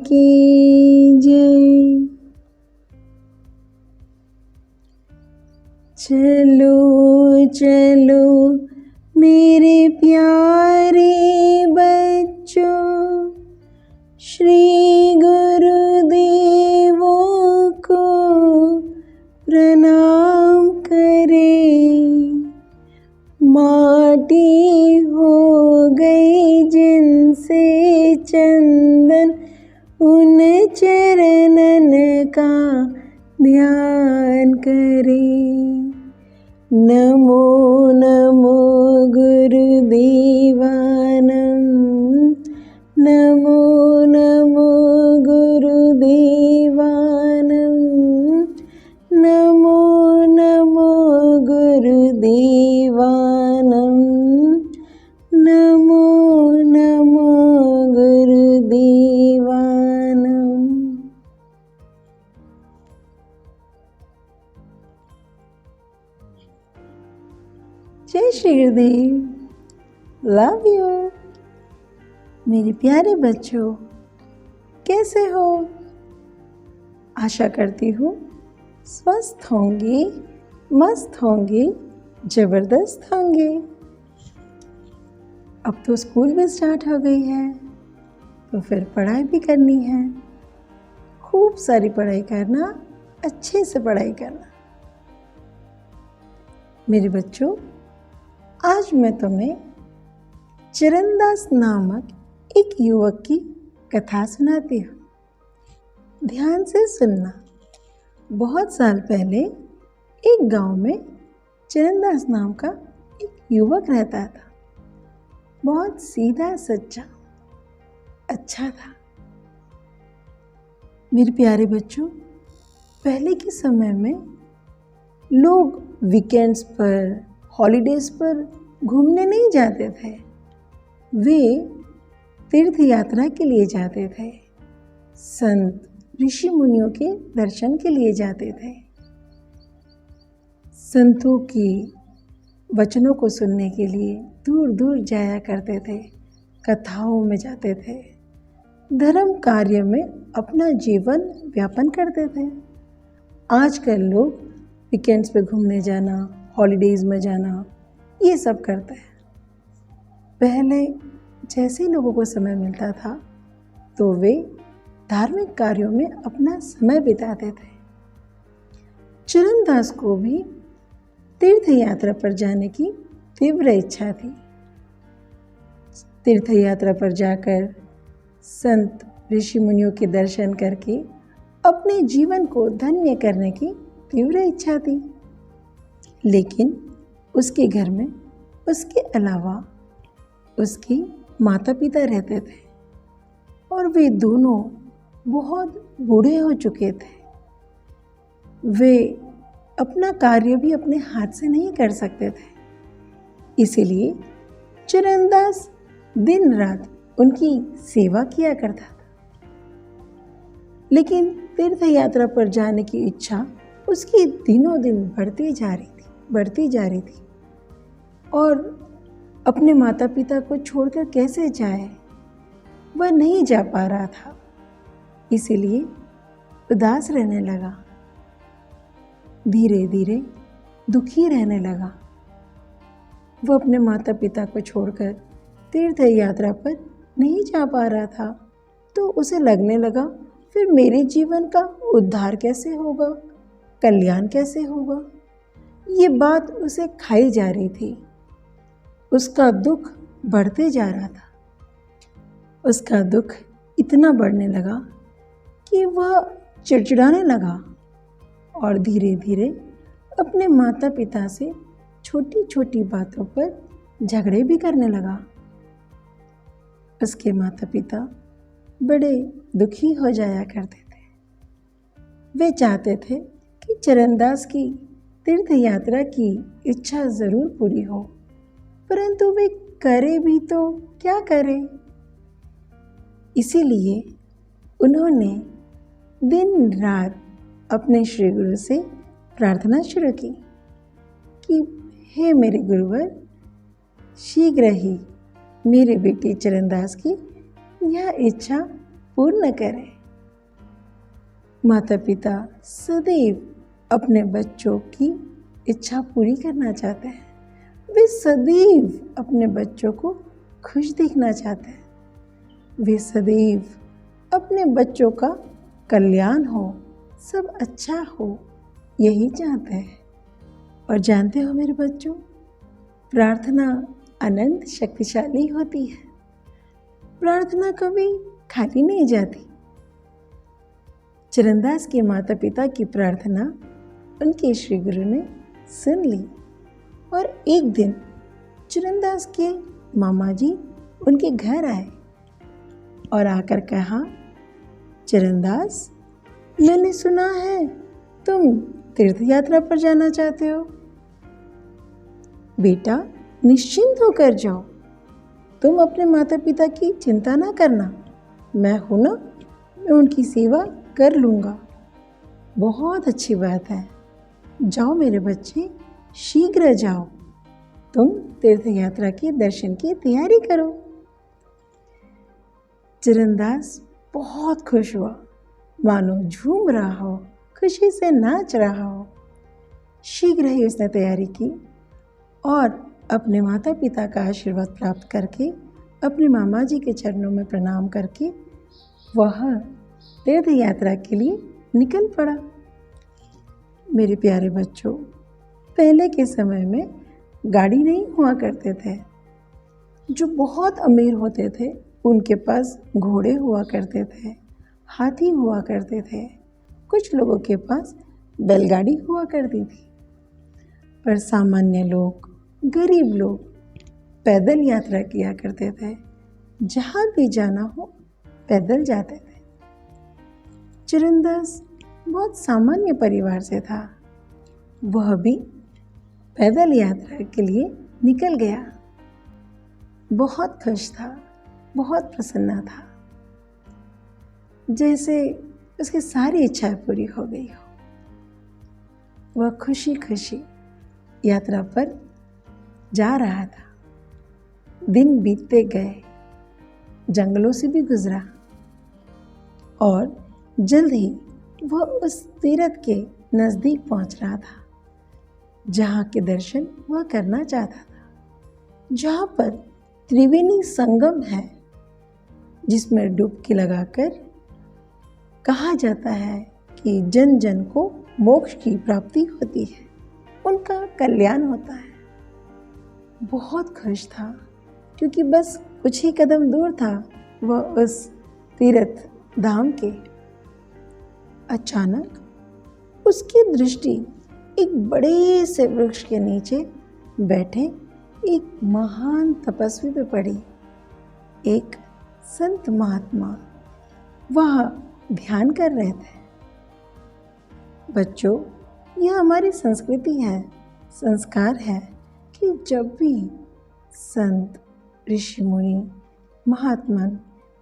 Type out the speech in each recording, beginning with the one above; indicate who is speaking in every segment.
Speaker 1: की जय। चलो चलो मेरे प्यारे बच्चों, श्री गुरुदेवों को प्रणाम करें। माटी हो गई जिनसे चंदन, उन चरणन का ध्यान करें। नमो नमो गुरुदेवानम, नमो नमो गुरुदेवानम, नमो नमो गुरुदेवानम, नमो नमो गुरुदेवानम। जय श्री गुरुदेव, लव यू। मेरे प्यारे बच्चों, कैसे हो? आशा करती हूँ स्वस्थ होंगे, मस्त होंगे, जबरदस्त होंगे। अब तो स्कूल भी स्टार्ट हो गई है, तो फिर पढ़ाई भी करनी है। खूब सारी पढ़ाई करना, अच्छे से पढ़ाई करना। मेरे बच्चों, आज मैं तुम्हें चरणदास नामक एक युवक की कथा सुनाती हूँ। ध्यान से सुनना। बहुत साल पहले एक गांव में चरणदास नाम का एक युवक रहता था। बहुत सीधा सच्चा, अच्छा था। मेरे प्यारे बच्चों, पहले के समय में लोग वीकेंड्स पर, हॉलीडेज पर घूमने नहीं जाते थे। वे तीर्थ यात्रा के लिए जाते थे, संत ऋषि मुनियों के दर्शन के लिए जाते थे, संतों की वचनों को सुनने के लिए दूर दूर जाया करते थे, कथाओं में जाते थे, धर्म कार्य में अपना जीवन व्यापन करते थे। आजकल लोग वीकेंड्स पे घूमने जाना, हॉलीडेज में जाना, ये सब करते हैं। पहले जैसे लोगों को समय मिलता था तो वे धार्मिक कार्यों में अपना समय बिताते थे। चरणदास को भी तीर्थ यात्रा पर जाने की तीव्र इच्छा थी। तीर्थ यात्रा पर जाकर संत ऋषि मुनियों के दर्शन करके अपने जीवन को धन्य करने की तीव्र इच्छा थी। लेकिन उसके घर में उसके अलावा उसके माता पिता रहते थे और वे दोनों बहुत बूढ़े हो चुके थे। वे अपना कार्य भी अपने हाथ से नहीं कर सकते थे। इसीलिए चरणदास दिन रात उनकी सेवा किया करता था। लेकिन तीर्थ यात्रा पर जाने की इच्छा उसकी दिनों दिन बढ़ती जा रही थी और अपने माता पिता को छोड़कर कैसे जाए, वह नहीं जा पा रहा था। इसीलिए उदास रहने लगा, धीरे धीरे दुखी रहने लगा। वह अपने माता पिता को छोड़कर तीर्थ यात्रा पर नहीं जा पा रहा था, तो उसे लगने लगा फिर मेरे जीवन का उद्धार कैसे होगा, कल्याण कैसे होगा। ये बात उसे खाई जा रही थी। उसका दुख बढ़ते जा रहा था। उसका दुख इतना बढ़ने लगा कि वह चिड़चिड़ाने लगा और धीरे धीरे अपने माता पिता से छोटी छोटी बातों पर झगड़े भी करने लगा। उसके माता पिता बड़े दुखी हो जाया करते थे। वे चाहते थे कि चरणदास की तीर्थ यात्रा की इच्छा ज़रूर पूरी हो, परंतु वे करे भी तो क्या करें। इसीलिए उन्होंने दिन रात अपने श्री गुरु से प्रार्थना शुरू की कि हे मेरे गुरुवर, शीघ्र ही मेरे बेटे चरणदास की यह इच्छा पूर्ण करें। माता पिता सदैव अपने बच्चों की इच्छा पूरी करना चाहते हैं। वे सदैव अपने बच्चों को खुश देखना चाहते हैं। वे सदैव अपने बच्चों का कल्याण हो, सब अच्छा हो, यही चाहते हैं। और जानते हो मेरे बच्चों, प्रार्थना अनंत शक्तिशाली होती है। प्रार्थना कभी खाली नहीं जाती। चरणदास के माता पिता की प्रार्थना उनके श्री गुरु ने सुन ली और एक दिन चरणदास के मामा जी उनके घर आए और आकर कहा, चरणदास, मैंने सुना है तुम तीर्थ यात्रा पर जाना चाहते हो। बेटा, निश्चिंत होकर जाओ। तुम अपने माता पिता की चिंता ना करना, मैं हूं ना, मैं उनकी सेवा कर लूँगा। बहुत अच्छी बात है। जाओ मेरे बच्चे, शीघ्र जाओ। तुम तीर्थ यात्रा के दर्शन की तैयारी करो। चरणदास बहुत खुश हुआ, मानो झूम रहा हो, खुशी से नाच रहा हो। शीघ्र ही उसने तैयारी की और अपने माता पिता का आशीर्वाद प्राप्त करके, अपने मामा जी के चरणों में प्रणाम करके वह तीर्थ यात्रा के लिए निकल पड़ा। मेरे प्यारे बच्चों, पहले के समय में गाड़ी नहीं हुआ करते थे। जो बहुत अमीर होते थे उनके पास घोड़े हुआ करते थे, हाथी हुआ करते थे, कुछ लोगों के पास बैलगाड़ी हुआ करती थी। पर सामान्य लोग, गरीब लोग पैदल यात्रा किया करते थे। जहाँ भी जाना हो पैदल जाते थे। चरणदास बहुत सामान्य परिवार से था। वह भी पैदल यात्रा के लिए निकल गया। बहुत खुश था, बहुत प्रसन्न था, जैसे उसकी सारी इच्छाएं पूरी हो गई हो। वह खुशी खुशी यात्रा पर जा रहा था। दिन बीतते गए, जंगलों से भी गुजरा और जल्द ही वह उस तीर्थ के नज़दीक पहुंच रहा था जहाँ के दर्शन वह करना चाहता था, जहाँ पर त्रिवेणी संगम है, जिसमें डुबकी लगाकर कहा जाता है कि जन जन को मोक्ष की प्राप्ति होती है, उनका कल्याण होता है। बहुत खुश था क्योंकि बस कुछ ही कदम दूर था वह उस तीर्थ धाम के। अचानक उसकी दृष्टि एक बड़े से वृक्ष के नीचे बैठे एक महान तपस्वी पे पड़ी। एक संत महात्मा वह ध्यान कर रहे थे। बच्चों, यह हमारी संस्कृति है, संस्कार है कि जब भी संत, ऋषि मुनि, महात्मा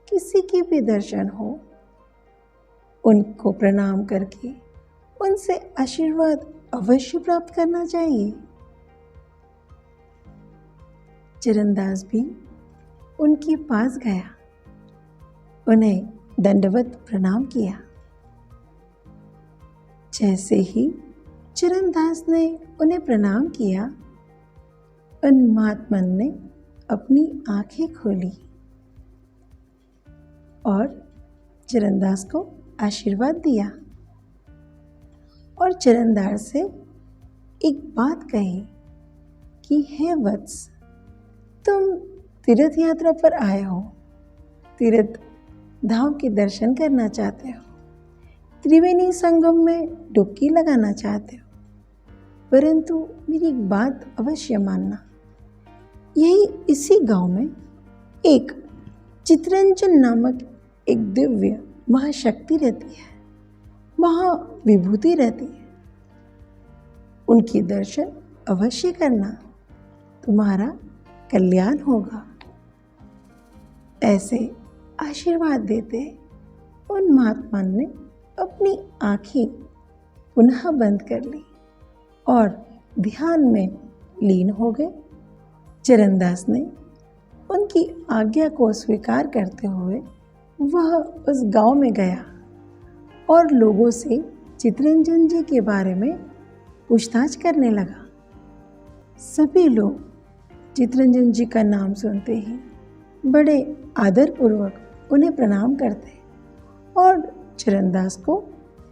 Speaker 1: किसी के भी दर्शन हो, उनको प्रणाम करके उनसे आशीर्वाद अवश्य प्राप्त करना चाहिए। चरणदास भी उनके पास गया, उन्हें दंडवत प्रणाम किया। जैसे ही चरणदास ने उन्हें प्रणाम किया, उन महात्मा ने अपनी आंखें खोली और चरणदास को आशीर्वाद दिया और चरणदास से एक बात कही कि हे वत्स, तुम तीर्थ यात्रा पर आए हो, तीर्थ धाम के दर्शन करना चाहते हो, त्रिवेणी संगम में डुबकी लगाना चाहते हो, परंतु मेरी एक बात अवश्य मानना। यही इसी गांव में एक चित्रंजन नामक एक दिव्य महाशक्ति रहती है, महाविभूति रहती है। उनके दर्शन अवश्य करना, तुम्हारा कल्याण होगा। ऐसे आशीर्वाद देते उन महात्मा ने अपनी आंखें पुनः बंद कर ली और ध्यान में लीन हो गए। चरणदास ने उनकी आज्ञा को स्वीकार करते हुए वह उस गांव में गया और लोगों से चितरंजन जी के बारे में पूछताछ करने लगा। सभी लोग चितरंजन जी का नाम सुनते ही बड़े आदरपूर्वक उन्हें प्रणाम करते और चरणदास को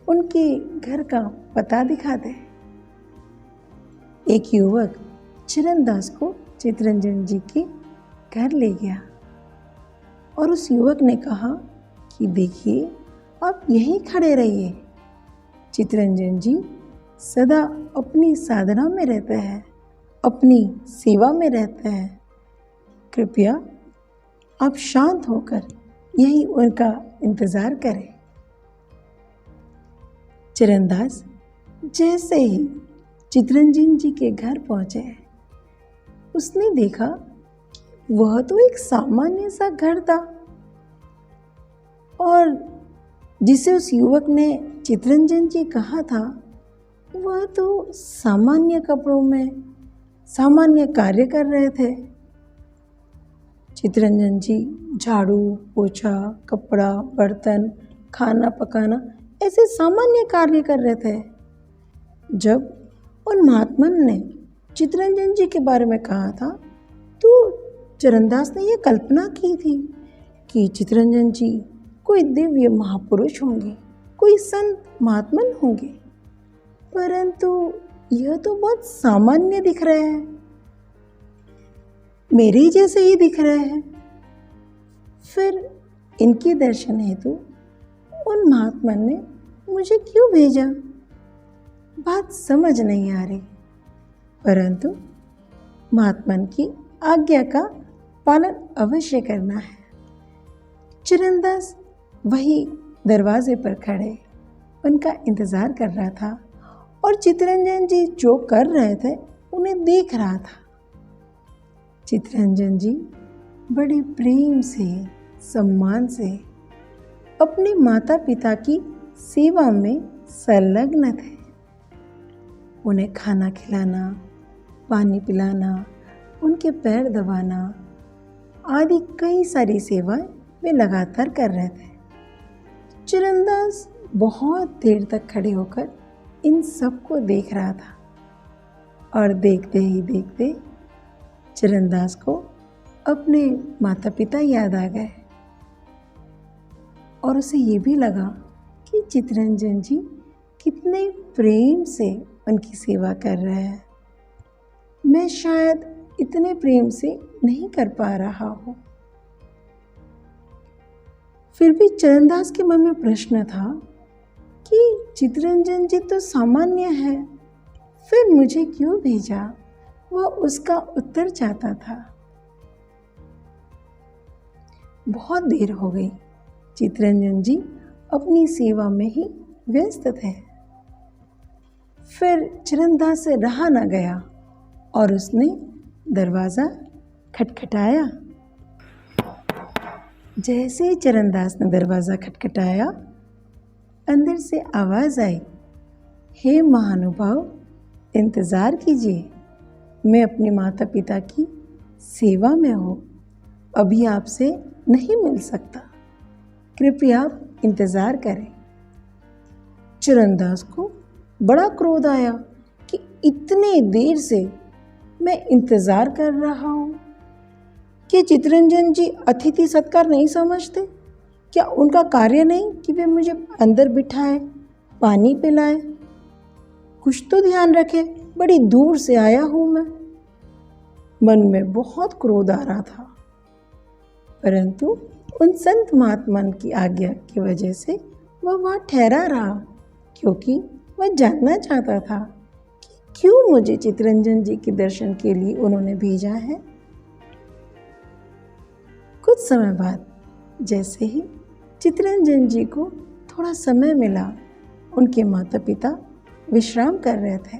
Speaker 1: उनके घर का पता दिखाते। एक युवक चरणदास को चितरंजन जी के घर ले गया और उस युवक ने कहा कि देखिए, आप यहीं खड़े रहिए। चितरंजन जी सदा अपनी साधना में रहते हैं, अपनी सेवा में रहते हैं। कृपया आप शांत होकर यही उनका इंतज़ार करें। चरणदास जैसे ही चितरंजन जी के घर पहुंचे, उसने देखा कि वह तो एक सामान्य सा घर था और जिसे उस युवक ने चितरंजन जी कहा था, वह तो सामान्य कपड़ों में सामान्य कार्य कर रहे थे। चितरंजन जी झाड़ू, पोछा, कपड़ा, बर्तन, खाना पकाना ऐसे सामान्य कार्य कर रहे थे। जब उन महात्मन ने चितरंजन जी के बारे में कहा था, तो चरणदास ने यह कल्पना की थी कि चितरंजन जी कोई दिव्य महापुरुष होंगे, कोई संत महात्मन होंगे, परंतु यह तो बहुत सामान्य दिख रहे हैं, मेरे ही जैसे ही दिख रहे हैं। फिर इनके दर्शन हेतु उन महात्मन ने मुझे क्यों भेजा? बात समझ नहीं आ रही, परंतु महात्मन की आज्ञा का पालन अवश्य करना है। चरणदास वही दरवाजे पर खड़े उनका इंतज़ार कर रहा था और चितरंजन जी जो कर रहे थे उन्हें देख रहा था। चितरंजन जी बड़े प्रेम से, सम्मान से अपने माता पिता की सेवा में संलग्न थे। उन्हें खाना खिलाना, पानी पिलाना, उनके पैर दबाना आदि कई सारी सेवाएं वे लगातार कर रहे थे। चरणदास बहुत देर तक खड़े होकर इन सबको देख रहा था और देखते ही देखते चरणदास को अपने माता पिता याद आ गए और उसे ये भी लगा कि चितरंजन जी कितने प्रेम से उनकी सेवा कर रहे हैं। मैं शायद इतने प्रेम से नहीं कर पा रहा हूँ। फिर भी चरणदास के मन में प्रश्न था कि चितरंजन जी तो सामान्य है, फिर मुझे क्यों भेजा? वह उसका उत्तर चाहता था। बहुत देर हो गई, चितरंजन जी अपनी सेवा में ही व्यस्त थे। फिर चरणदास से रहा न गया और उसने दरवाज़ा खटखटाया। जैसे ही चरणदास ने दरवाज़ा खटखटाया, अंदर से आवाज़ आई, हे महानुभाव, इंतज़ार कीजिए, मैं अपने माता पिता की सेवा में हूँ, अभी आपसे नहीं मिल सकता, कृपया आप इंतज़ार करें। चरणदास को बड़ा क्रोध आया कि इतने देर से मैं इंतज़ार कर रहा हूँ। क्या चितरंजन जी अतिथि सत्कार नहीं समझते? क्या उनका कार्य नहीं कि वे मुझे अंदर बिठाए, पानी पिलाए? कुछ तो ध्यान रखे, बड़ी दूर से आया हूँ मैं। मन में बहुत क्रोध आ रहा था, परंतु उन संत महात्मन की आज्ञा की वजह से वह वहाँ ठहरा रहा, क्योंकि वह जानना चाहता था कि क्यों मुझे चितरंजन जी के दर्शन के लिए उन्होंने भेजा है। कुछ समय बाद जैसे ही चितरंजन जी को थोड़ा समय मिला, उनके माता पिता विश्राम कर रहे थे,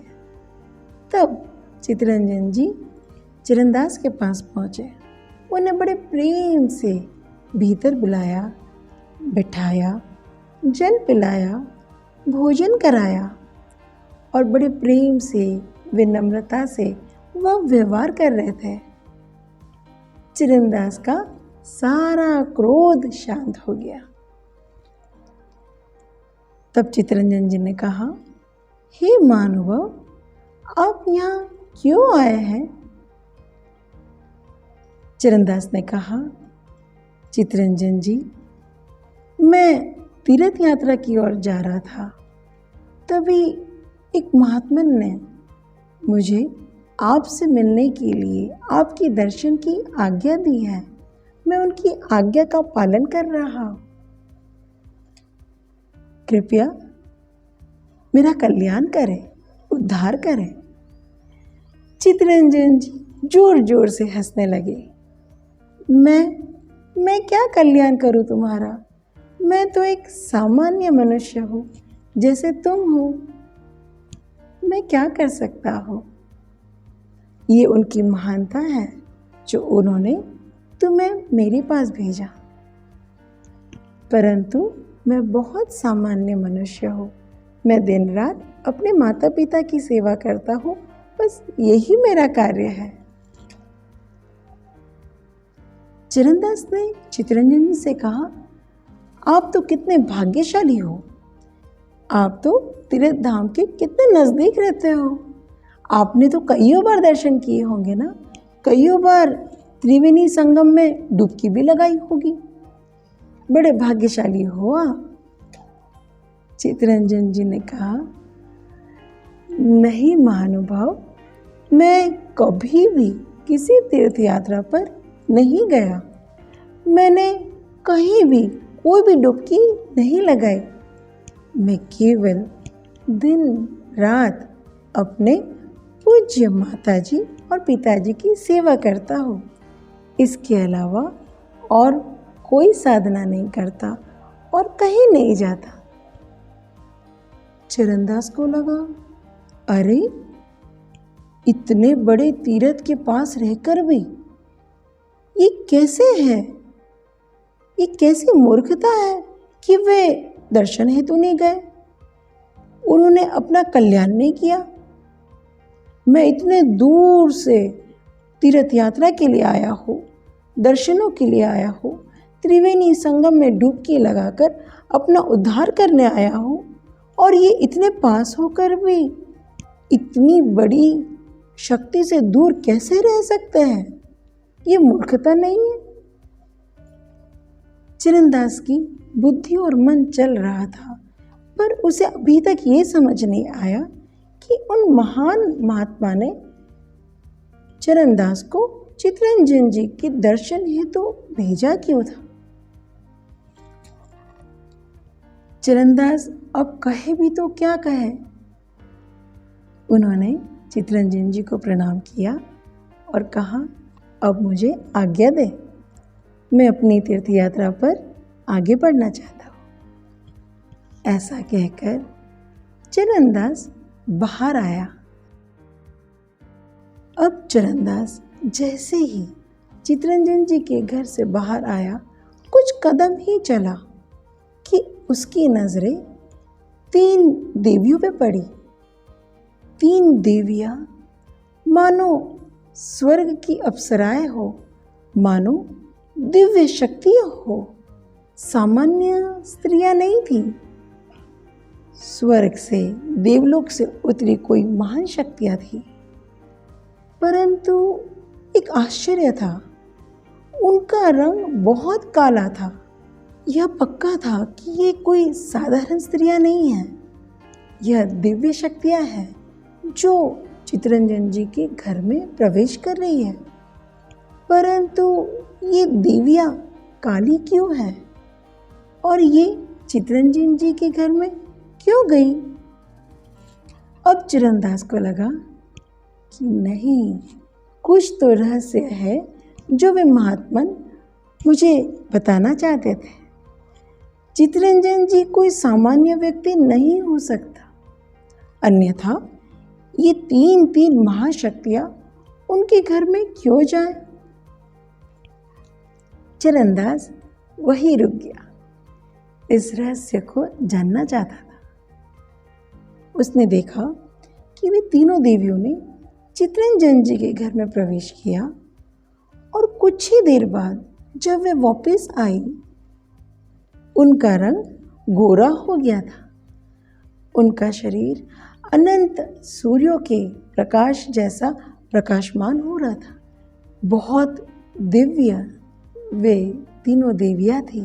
Speaker 1: तब चितरंजन जी चरणदास के पास पहुँचे। उन्हें बड़े प्रेम से भीतर बुलाया, बिठाया, जल पिलाया, भोजन कराया और बड़े प्रेम से, विनम्रता से वह व्यवहार कर रहे थे। चरणदास का सारा क्रोध शांत हो गया। तब चितरंजन जी ने कहा, हे महानुभाव, आप यहाँ क्यों आए हैं? चरणदास ने कहा, चितरंजन जी, मैं तीर्थ यात्रा की ओर जा रहा था, तभी एक महात्मन ने मुझे आपसे मिलने के लिए आपके दर्शन की आज्ञा दी है। मैं उनकी आज्ञा का पालन कर रहा हूँ। कृपया मेरा कल्याण करें, उद्धार करें। चितरंजन जी जोर जोर से हंसने लगे। मैं क्या कल्याण करूं तुम्हारा? मैं तो एक सामान्य मनुष्य हूँ, जैसे तुम हो। मैं क्या कर सकता हूँ? ये उनकी महानता है जो उन्होंने तुम्हें मेरे पास भेजा, परंतु मैं बहुत सामान्य मनुष्य हूँ। मैं दिन रात अपने माता पिता की सेवा करता हूँ, बस यही मेरा कार्य है। चरणदास ने चितरंजन जी से कहा, आप तो कितने भाग्यशाली हो। आप तो तीर्थ धाम के कितने नज़दीक रहते हो। आपने तो कईयों बार दर्शन किए होंगे ना, कईयों बार त्रिवेणी संगम में डुबकी भी लगाई होगी। बड़े भाग्यशाली हो आप। चितरंजन जी ने कहा, नहीं महानुभाव, मैं कभी भी किसी तीर्थ यात्रा पर नहीं गया। मैंने कहीं भी कोई भी डुबकी नहीं लगाई। मैं केवल दिन रात अपने पूज्य माताजी और पिताजी की सेवा करता हूँ। इसके अलावा और कोई साधना नहीं करता और कहीं नहीं जाता। चरणदास को लगा, अरे इतने बड़े तीर्थ के पास रहकर भी ये कैसे है? ये कैसी मूर्खता है कि वे दर्शन हेतु नहीं गए, उन्होंने अपना कल्याण नहीं किया। मैं इतने दूर से तीर्थ यात्रा के लिए आया हूँ, दर्शनों के लिए आया हूँ, त्रिवेणी संगम में डुबकी लगाकर अपना उद्धार करने आया हूँ, और ये इतने पास होकर भी इतनी बड़ी शक्ति से दूर कैसे रह सकते हैं? ये मूर्खता नहीं है? चरणदास की बुद्धि और मन चल रहा था, पर उसे अभी तक ये समझ नहीं आया कि उन महान महात्मा ने चरणदास को चितरंजन जी के दर्शन हेतु भेजा क्यों था। चरणदास अब कहे भी तो क्या कहे। उन्होंने चितरंजन जी को प्रणाम किया और कहा, अब मुझे आज्ञा दे, मैं अपनी तीर्थ यात्रा पर आगे बढ़ना चाहता हूँ। ऐसा कहकर चरणदास बाहर आया। अब चरणदास जैसे ही चितरंजन जी के घर से बाहर आया, कुछ कदम ही चला कि उसकी नजरें 3 देवियों पे पड़ी। 3 देवियां मानो स्वर्ग की अप्सराएं हो, मानो दिव्य शक्तियां हो। सामान्य स्त्रियां नहीं थी, स्वर्ग से, देवलोक से उतरी कोई महान शक्तियां थी। परंतु एक आश्चर्य था, उनका रंग बहुत काला था। यह पक्का था कि ये कोई साधारण स्त्रियां नहीं हैं, यह दिव्य शक्तियां हैं जो चितरंजन जी के घर में प्रवेश कर रही है। परंतु ये देवियां काली क्यों है और ये चितरंजन जी के घर में क्यों गई? अब चरणदास को लगा कि नहीं, कुछ तो रहस्य है जो वे महात्मन मुझे बताना चाहते थे। चितरंजन जी कोई सामान्य व्यक्ति नहीं हो सकता, अन्यथा ये 3 महाशक्तियां उनके घर में क्यों जाए? चरणदास वही रुक गया, इस रहस्य को जानना चाहता था। उसने देखा कि वे तीनों देवियों ने चितरंजन जी के घर में प्रवेश किया और कुछ ही देर बाद जब वे वापस आई, उनका रंग गोरा हो गया था। उनका शरीर अनंत सूर्यों के प्रकाश जैसा प्रकाशमान हो रहा था। बहुत दिव्य वे तीनों देवियां थी,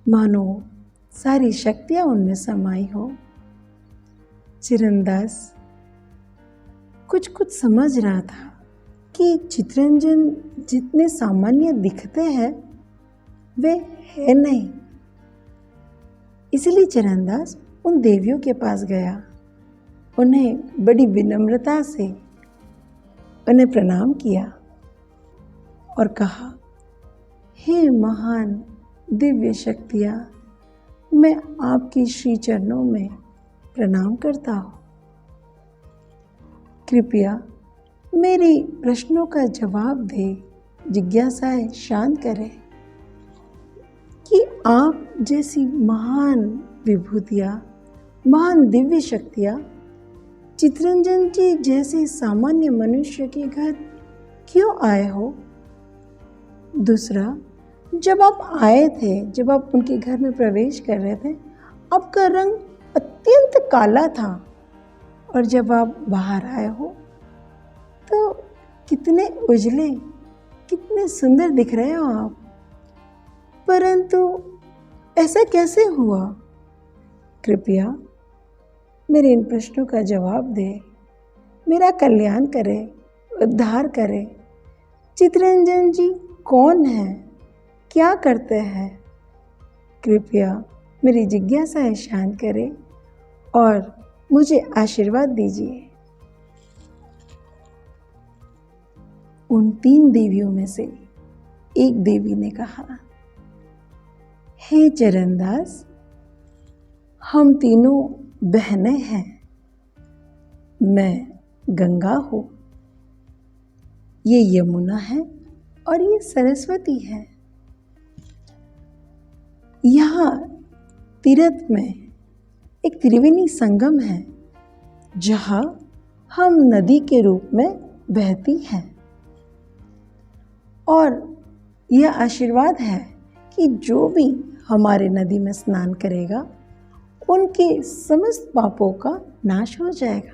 Speaker 1: मानो सारी शक्तियां उनमें समाई हो। चिरंदास कुछ कुछ समझ रहा था कि चितरंजन जितने सामान्य दिखते हैं वे है नहीं। इसलिए चिरंदास उन देवियों के पास गया, उन्हें बड़ी विनम्रता से उन्हें प्रणाम किया और कहा, हे महान दिव्य शक्तियाँ, मैं आपकी श्री चरणों में प्रणाम करता हूँ। कृपया मेरे प्रश्नों का जवाब दे, जिज्ञासाएं शांत करें कि आप जैसी महान विभूतियाँ, महान दिव्य शक्तियाँ चितरंजन जी जैसे सामान्य मनुष्य के घर क्यों आए हो? दूसरा, जब आप आए थे, जब आप उनके घर में प्रवेश कर रहे थे, आपका रंग अत्यंत काला था और जब आप बाहर आए हो तो कितने उजले, कितने सुंदर दिख रहे हो आप। परंतु ऐसा कैसे हुआ? कृपया मेरे इन प्रश्नों का जवाब दे, मेरा कल्याण करे, उद्धार करे। चितरंजन जी कौन है, क्या करते हैं? कृपया मेरी जिज्ञासाएं शांत करें और मुझे आशीर्वाद दीजिए। उन 3 देवियों में से एक देवी ने कहा, हे चरणदास, हम तीनों बहनें हैं। मैं गंगा हूँ, ये यमुना है और ये सरस्वती है। यहाँ तीरथ में एक त्रिवेणी संगम है जहाँ हम नदी के रूप में बहती हैं और यह आशीर्वाद है कि जो भी हमारे नदी में स्नान करेगा उनके समस्त पापों का नाश हो जाएगा,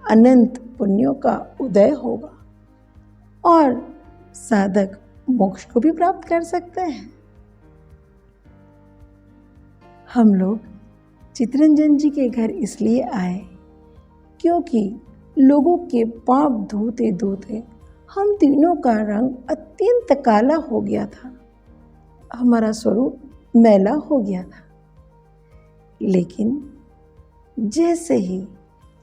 Speaker 1: अनंत पुण्यों का उदय होगा और साधक मोक्ष को भी प्राप्त कर सकते हैं। हम लोग चितरंजन जी के घर इसलिए आए क्योंकि लोगों के पाप धोते धोते हम तीनों का रंग अत्यंत काला हो गया था, हमारा स्वरूप मैला हो गया था। लेकिन जैसे ही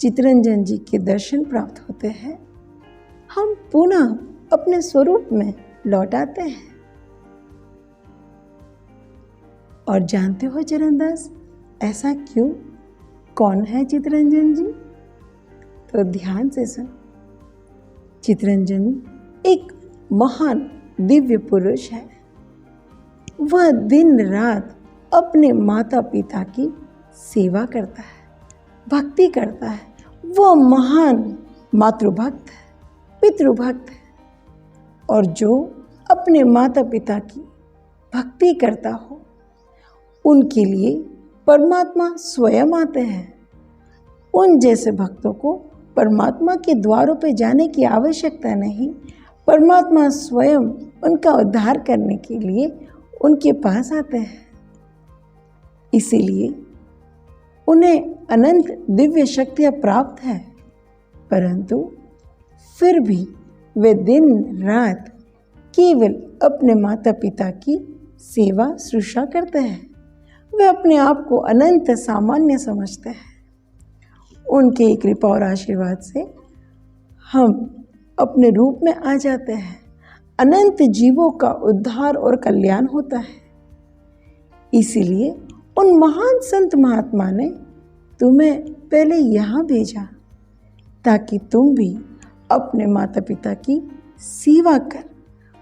Speaker 1: चितरंजन जी के दर्शन प्राप्त होते हैं, हम पुनः अपने स्वरूप में लौट आते हैं। और जानते हो चरणदास, ऐसा क्यों? कौन है चितरंजन जी? तो ध्यान से सुन। चितरंजन एक महान दिव्य पुरुष है। वह दिन रात अपने माता पिता की सेवा करता है, भक्ति करता है। वह महान मातृभक्त है, पितृभक्त है। और जो अपने माता पिता की भक्ति करता हो, उनके लिए परमात्मा स्वयं आते हैं। उन जैसे भक्तों को परमात्मा के द्वारों पर जाने की आवश्यकता नहीं। परमात्मा स्वयं उनका उद्धार करने के लिए उनके पास आते हैं। इसीलिए उन्हें अनंत दिव्य शक्तियाँ प्राप्त हैं, परंतु फिर भी वे दिन रात केवल अपने माता पिता की सेवा शुश्रूषा करते हैं। वे अपने आप को अनंत सामान्य समझते हैं। उनके कृपा और आशीर्वाद से हम अपने रूप में आ जाते हैं। अनंत जीवों का उद्धार और कल्याण होता है। इसीलिए उन महान संत महात्मा ने तुम्हें पहले यहाँ भेजा ताकि तुम भी अपने माता पिता की सेवा कर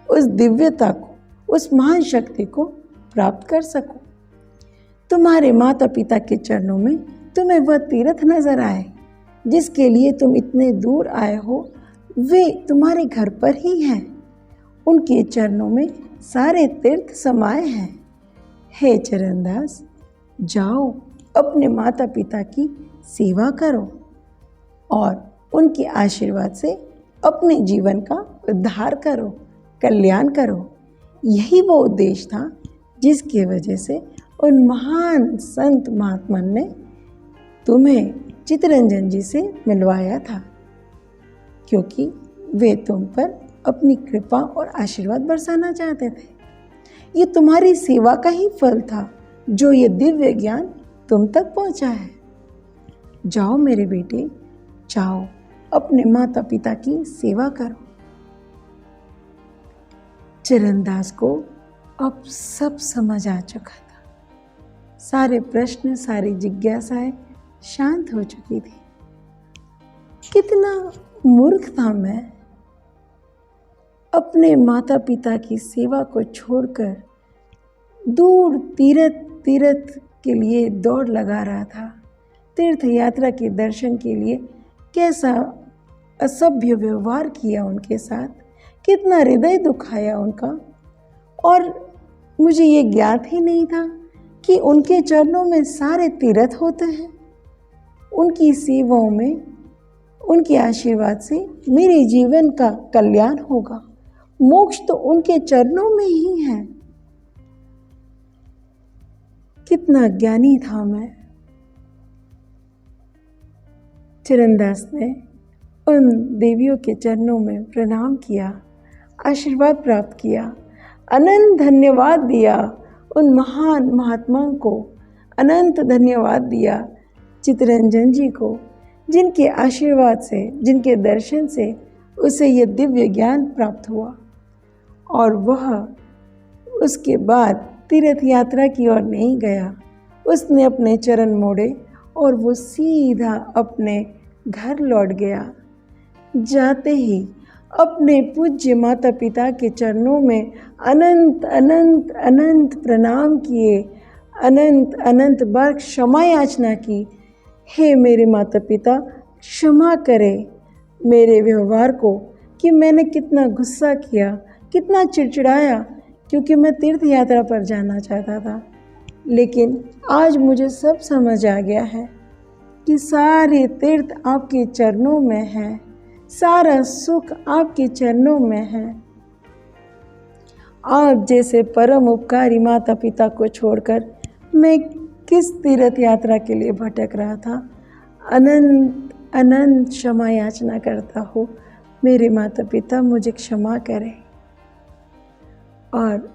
Speaker 1: उस दिव्यता को, उस महान शक्ति को प्राप्त कर सको। तुम्हारे माता पिता के चरणों में तुम्हें वह तीर्थ नजर आए जिसके लिए तुम इतने दूर आए हो। वे तुम्हारे घर पर ही हैं। उनके चरणों में सारे तीर्थ समाये हैं। हे चरणदास, जाओ अपने माता पिता की सेवा करो और उनके आशीर्वाद से अपने जीवन का उद्धार करो, कल्याण करो। यही वो उद्देश्य था जिसकी वजह से उन महान संत महात्मा ने तुम्हें चित्तरंजन जी से मिलवाया था, क्योंकि वे तुम पर अपनी कृपा और आशीर्वाद बरसाना चाहते थे। ये तुम्हारी सेवा का ही फल था जो ये दिव्य ज्ञान तुम तक पहुंचा है। जाओ मेरे बेटे, जाओ अपने माता पिता की सेवा करो। चरणदास को अब सब समझ आ चुका था। सारे प्रश्न, सारी जिज्ञासाएं शांत हो चुकी थी। कितना मूर्ख था मैं, अपने माता पिता की सेवा को छोड़कर दूर तीर्थ के लिए दौड़ लगा रहा था। तीर्थ यात्रा के दर्शन के लिए कैसा असभ्य व्यवहार किया उनके साथ, कितना हृदय दुखाया उनका। और मुझे ये ज्ञात ही नहीं था कि उनके चरणों में सारे तीर्थ होते हैं। उनकी सेवाओं में, उनके आशीर्वाद से मेरे जीवन का कल्याण होगा। मोक्ष तो उनके चरणों में ही है। कितना ज्ञानी था मैं। चरणदास ने उन देवियों के चरणों में प्रणाम किया, आशीर्वाद प्राप्त किया, अनंत धन्यवाद दिया उन महान महात्माओं को, अनंत धन्यवाद दिया चित्तरंजन जी को, जिनके आशीर्वाद से, जिनके दर्शन से उसे यह दिव्य ज्ञान प्राप्त हुआ। और वह उसके बाद तीर्थ यात्रा की ओर नहीं गया। उसने अपने चरण मोड़े और वो सीधा अपने घर लौट गया। जाते ही अपने पूज्य माता पिता के चरणों में अनंत अनंत अनंत प्रणाम किए, अनंत अनंत बार क्षमा याचना की। हे मेरे माता पिता, क्षमा करें मेरे व्यवहार को कि मैंने कितना गुस्सा किया, कितना चिड़चिड़ाया, क्योंकि मैं तीर्थ यात्रा पर जाना चाहता था। लेकिन आज मुझे सब समझ आ गया है कि सारे तीर्थ आपके चरणों में है, सारा सुख आपके चरणों में है। आप जैसे परम उपकारी माता पिता को छोड़कर मैं किस तीर्थ यात्रा के लिए भटक रहा था। अनंत अनंत क्षमा याचना करता हूँ, मेरे माता पिता मुझे क्षमा करें। और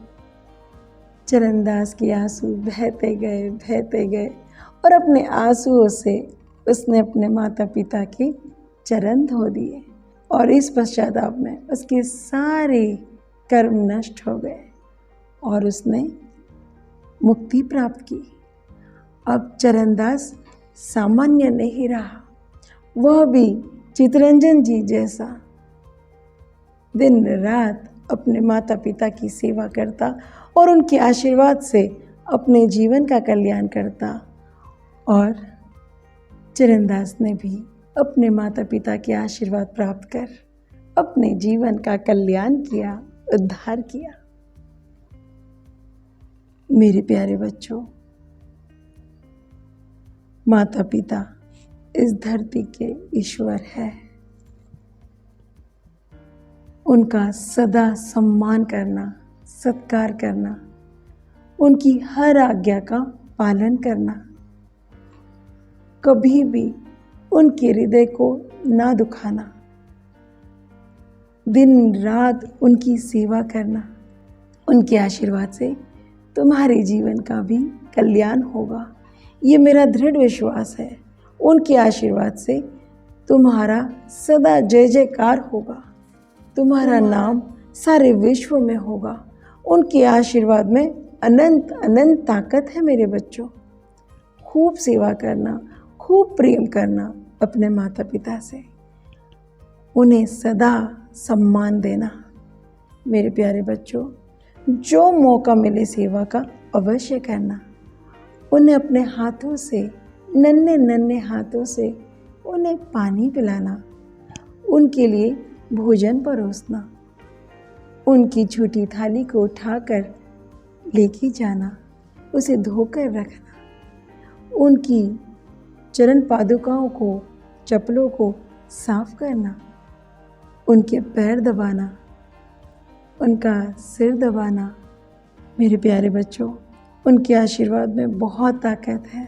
Speaker 1: चरणदास के आंसू बहते गए और अपने आंसुओं से उसने अपने माता पिता के चरण धो दिए। और इस पश्चाताप में उसके सारे कर्म नष्ट हो गए और उसने मुक्ति प्राप्त की। अब चरणदास सामान्य नहीं रहा, वह भी चित्तरंजन जी जैसा दिन रात अपने माता पिता की सेवा करता और उनके आशीर्वाद से अपने जीवन का कल्याण करता। और चरणदास ने भी अपने माता पिता के आशीर्वाद प्राप्त कर अपने जीवन का कल्याण किया, उद्धार किया। मेरे प्यारे बच्चों, माता पिता इस धरती के ईश्वर है। उनका सदा सम्मान करना, सत्कार करना, उनकी हर आज्ञा का पालन करना, कभी भी उनके हृदय को ना दुखाना, दिन रात उनकी सेवा करना। उनके आशीर्वाद से तुम्हारे जीवन का भी कल्याण होगा, ये मेरा दृढ़ विश्वास है। उनके आशीर्वाद से तुम्हारा सदा जय जयकार होगा, तुम्हारा नाम सारे विश्व में होगा। उनके आशीर्वाद में अनंत अनंत ताकत है मेरे बच्चों। खूब सेवा करना, खूब प्रेम करना अपने माता पिता से, उन्हें सदा सम्मान देना। मेरे प्यारे बच्चों, जो मौका मिले सेवा का अवश्य करना। उन्हें अपने हाथों से, नन्हे नन्हे हाथों से उन्हें पानी पिलाना, उनके लिए भोजन परोसना। उनकी झूठी थाली को उठाकर लेके जाना, उसे धोकर रखना, उनकी चरण पादुकाओं को, चप्पलों को साफ करना, उनके पैर दबाना, उनका सिर दबाना। मेरे प्यारे बच्चों, उनके आशीर्वाद में बहुत ताकत है।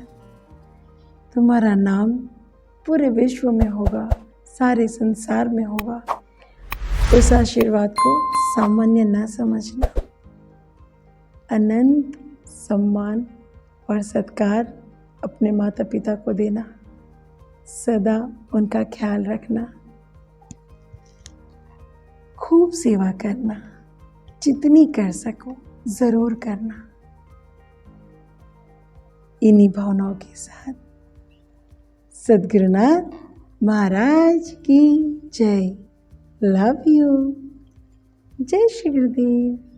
Speaker 1: तुम्हारा नाम पूरे विश्व में होगा, सारे संसार में होगा। उस आशीर्वाद को सामान्य न समझना। अनंत सम्मान और सत्कार अपने माता पिता को देना, सदा उनका ख्याल रखना, खूब सेवा करना, जितनी कर सको ज़रूर करना। इन्हीं भावनाओं के साथ सद्गुरुनाथ महाराज की जय। Love you. जय श्री गुरुदेव।